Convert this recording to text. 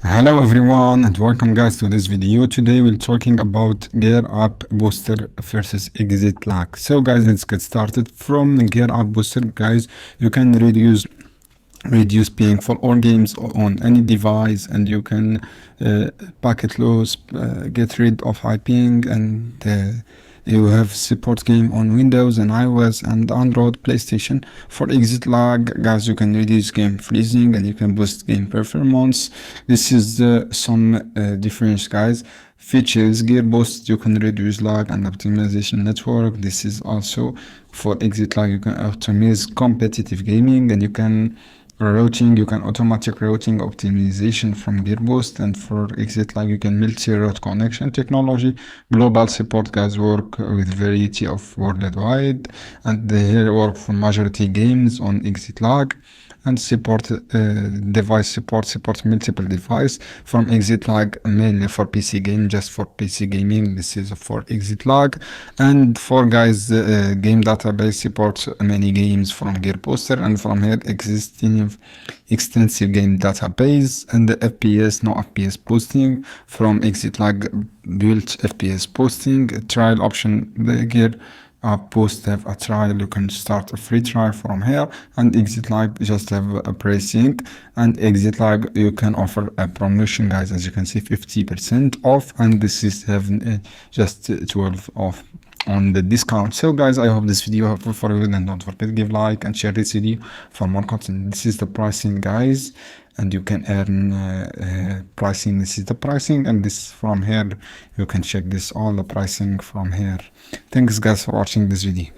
Hello everyone and welcome guys to this video. Today we're talking about Gear Up Booster versus Exitlag. So guys, let's get started. From Gear Up Booster, guys, you can reduce ping for all games on any device, and you can packet loss, get rid of high ping, and you have support game on Windows and iOS and Android, PlayStation. For exit lag, guys, you can reduce game freezing and you can boost game performance. This is some difference, guys. Features: gear boost, you can reduce lag and optimization network. This is also for exit lag. You can optimize competitive gaming, and you can routing, you can automatic routing optimization from gear boost. And for exit lag, you can multi-route connection technology. Global support, guys, work with variety of worldwide, and they work for majority games on exit lag. And support device support multiple device from exit lag, mainly for PC game, just for PC gaming. This is for exit lag. And for guys, game database supports many games from gear booster, and from here existing extensive game database. And the FPS, no FPS boosting from exit lag, built FPS boosting. Trial option, the gear boost have a trial. You can start a free trial from here, and exit lag just have a pricing. And exit lag, you can offer a promotion, guys, as you can see, 50% off, and this is having just 12 off on the discount. So guys, I hope this video helpful for you, and don't forget give like and share this video for more content. This is the pricing, guys, and you can earn pricing. This is the pricing, and this from here you can check this all the pricing from here. Thanks guys for watching this video.